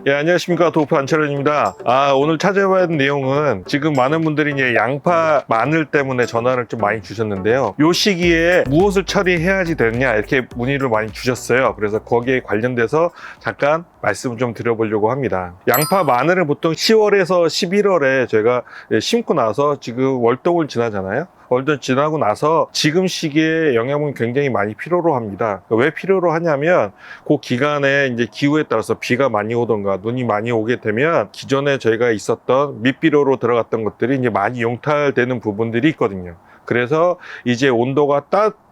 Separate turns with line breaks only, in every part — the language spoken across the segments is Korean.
예, 안녕하십니까. 도프 안철현입니다. 오늘 찾아봐야 하는 내용은 지금 많은 분들이 이제 양파, 마늘 때문에 전화를 좀 많이 주셨는데요. 요 시기에 무엇을 처리해야지 되느냐 이렇게 문의를 많이 주셨어요. 그래서 거기에 관련돼서 잠깐 말씀을 좀 드려보려고 합니다. 양파, 마늘은 보통 10월에서 11월에 저희가 심고 나서 지금 월동을 지나잖아요. 월동 지나고 나서 지금 시기에 영양분이 굉장히 많이 필요로 합니다. 왜 필요로 하냐면 그 기간에 이제 기후에 따라서 비가 많이 오던가 눈이 많이 오게 되면 기존에 저희가 있었던 밑비료로 들어갔던 것들이 이제 많이 용탈되는 부분들이 있거든요. 그래서 이제 온도가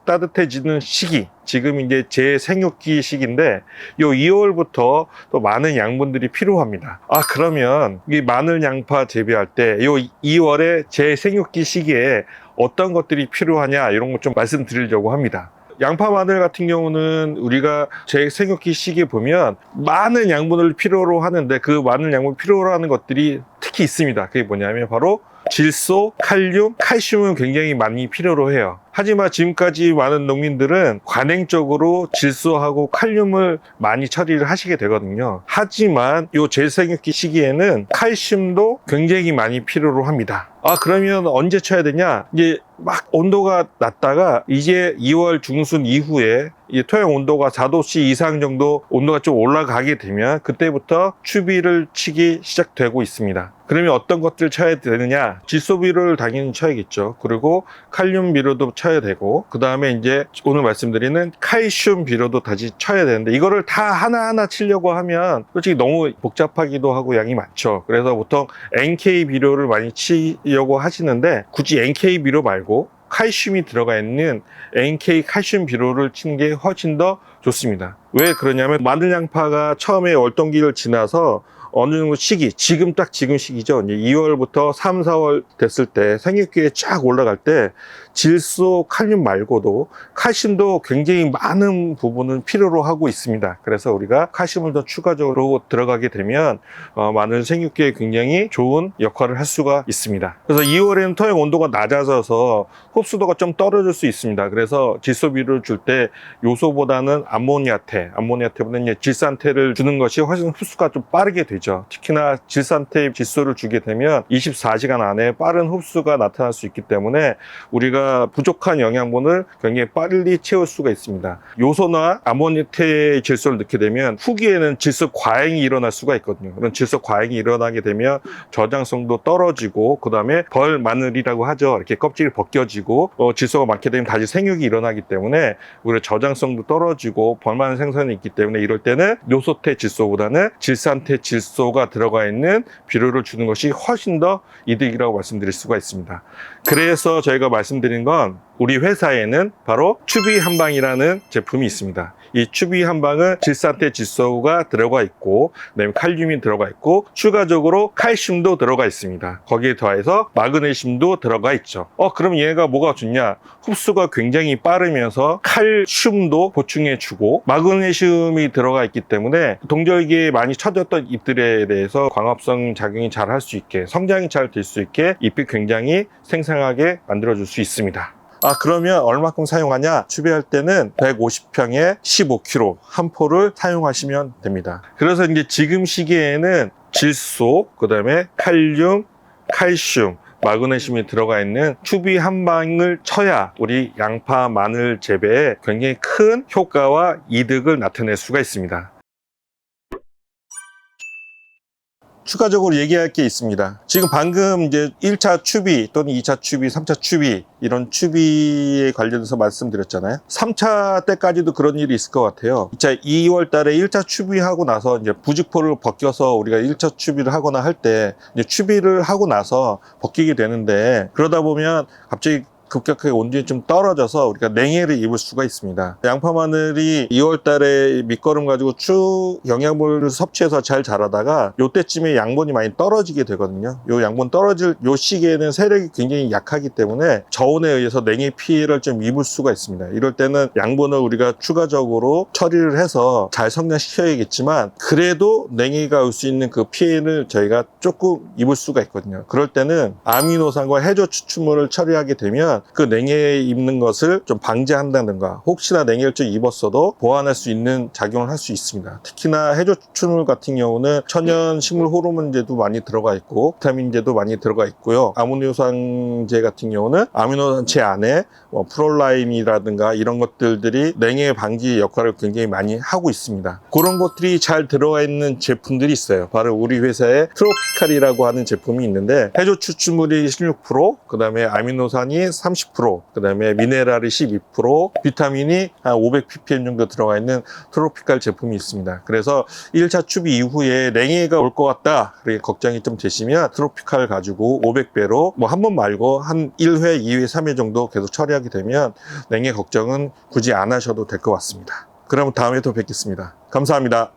따뜻해지는 시기, 지금 이제 제 생육기 시기인데 요 2월부터 또 많은 양분들이 필요합니다. 그러면 이 마늘 양파 재배할 때 요 2월에 제 생육기 시기에 어떤 것들이 필요하냐 이런 것 좀 말씀드리려고 합니다. 양파, 마늘 같은 경우는 우리가 제 생육기 시기에 보면 많은 양분을 필요로 하는데 그 많은 양분을 필요로 하는 것들이 특히 있습니다. 그게 뭐냐면 바로 질소, 칼륨, 칼슘은 굉장히 많이 필요로 해요. 하지만 지금까지 많은 농민들은 관행적으로 질소하고 칼륨을 많이 처리를 하시게 되거든요. 하지만 요 재생육기 시기에는 칼슘도 굉장히 많이 필요로 합니다. 그러면 언제 쳐야 되냐? 이제 막 온도가 낮다가 이제 2월 중순 이후에 이 토양 온도가 4도씨 이상 정도 온도가 좀 올라가게 되면 그때부터 추비를 치기 시작되고 있습니다. 그러면 어떤 것들을 쳐야 되느냐? 질소 비료를 당연히 쳐야겠죠. 그리고 칼륨 비료도 쳐야 되고, 그 다음에 이제 오늘 말씀드리는 칼슘 비료도 다시 쳐야 되는데, 이거를 다 하나하나 치려고 하면 솔직히 너무 복잡하기도 하고 양이 많죠. 그래서 보통 NK 비료를 많이 치려고 하시는데, 굳이 NK 비료 말고 칼슘이 들어가 있는 NK 칼슘 비료를 치는 게 훨씬 더 좋습니다. 왜 그러냐면 마늘 양파가 처음에 월동기를 지나서 어느 정도 시기, 지금 시기죠. 이제 2월부터 3, 4월 됐을 때 생육기에 쫙 올라갈 때 질소, 칼륨 말고도 칼슘도 굉장히 많은 부분을 필요로 하고 있습니다. 그래서 우리가 칼슘을 더 추가적으로 들어가게 되면 마늘 생육기에 굉장히 좋은 역할을 할 수가 있습니다. 그래서 2월에는 토양 온도가 낮아져서 흡수도가 좀 떨어질 수 있습니다. 그래서 질소 비료를 줄 때 요소보다는 암모니아태보다는 이제 질산태를 주는 것이 훨씬 흡수가 좀 빠르게 되죠. 특히나 질산태 질소를 주게 되면 24시간 안에 빠른 흡수가 나타날 수 있기 때문에 우리가 부족한 영양분을 굉장히 빨리 채울 수가 있습니다. 요소나 아모니아태 질소를 넣게 되면 후기에는 질소 과잉이 일어날 수가 있거든요. 그런 질소 과잉이 일어나게 되면 저장성도 떨어지고, 그 다음에 벌 마늘이라고 하죠. 이렇게 껍질이 벗겨지고 질소가 많게 되면 다시 생육이 일어나기 때문에 우리 저장성도 떨어지고 벌마늘 생산이 있기 때문에 이럴 때는 요소태 질소보다는 질산태 질소가 들어가 있는 비료를 주는 것이 훨씬 더 이득이라고 말씀드릴 수가 있습니다. 그래서 저희가 말씀드린 건 우리 회사에는 바로 추비 한방이라는 제품이 있습니다. 이 추비 한방은 질산태 질소가 들어가 있고, 그다음에 칼륨이 들어가 있고, 추가적으로 칼슘도 들어가 있습니다. 거기에 더해서 마그네슘도 들어가 있죠. 그럼 얘가 뭐가 좋냐? 흡수가 굉장히 빠르면서 칼슘도 보충해주고, 마그네슘이 들어가 있기 때문에 동절기에 많이 처졌던 잎들에 대해서 광합성 작용이 잘 할 수 있게, 성장이 잘 될 수 있게 잎이 굉장히 생생하게 만들어줄 수 있습니다. 그러면 얼마큼 사용하냐? 추비할 때는 150평에 15kg 한 포를 사용하시면 됩니다. 그래서 이제 지금 시기에는 질소, 그 다음에 칼륨, 칼슘, 마그네슘이 들어가 있는 추비 한 방을 쳐야 우리 양파, 마늘 재배에 굉장히 큰 효과와 이득을 나타낼 수가 있습니다. 추가적으로 얘기할 게 있습니다. 지금 방금 이제 1차 추비 또는 2차 추비, 3차 추비 이런 추비에 관련해서 말씀드렸잖아요. 3차 때까지도 그런 일이 있을 것 같아요. 2월 달에 1차 추비하고 나서 이제 부직포를 벗겨서 우리가 1차 추비를 하거나 할 때 이제 추비를 하고 나서 벗기게 되는데, 그러다 보면 갑자기 급격하게 온도가 좀 떨어져서 우리가 냉해를 입을 수가 있습니다. 양파, 마늘이 2월 달에 밑거름 가지고 쭉 영양분을 섭취해서 잘 자라다가 요때쯤에 양분이 많이 떨어지게 되거든요. 요 양분 떨어질 요 시기에는 세력이 굉장히 약하기 때문에 저온에 의해서 냉해 피해를 좀 입을 수가 있습니다. 이럴 때는 양분을 우리가 추가적으로 처리를 해서 잘 성장시켜야겠지만, 그래도 냉해가 올 수 있는 그 피해를 저희가 조금 입을 수가 있거든요. 그럴 때는 아미노산과 해조 추출물을 처리하게 되면 그 냉해에 입는 것을 좀 방지한다든가 혹시나 냉해를 좀 입었어도 보완할 수 있는 작용을 할 수 있습니다. 특히나 해조 추출물 같은 경우는 천연 식물 호르몬제도 많이 들어가 있고 비타민제도 많이 들어가 있고요. 아미노산제 같은 경우는 아미노산제 안에 프롤라임이라든가 이런 것들이 냉해 방지 역할을 굉장히 많이 하고 있습니다. 그런 것들이 잘 들어가 있는 제품들이 있어요. 바로 우리 회사의 트로피칼이라고 하는 제품이 있는데 해조 추출물이 16%, 그 다음에 아미노산이 30%, 그 다음에 미네랄이 12%, 비타민이 한 500ppm 정도 들어가 있는 트로피칼 제품이 있습니다. 그래서 1차 추비 이후에 냉해가 올 것 같다 그렇게 걱정이 좀 되시면 트로피칼 가지고 500배로 뭐 한 번 말고 한 1회, 2회, 3회 정도 계속 처리하게 되면 냉해 걱정은 굳이 안 하셔도 될 것 같습니다. 그럼 다음에 또 뵙겠습니다. 감사합니다.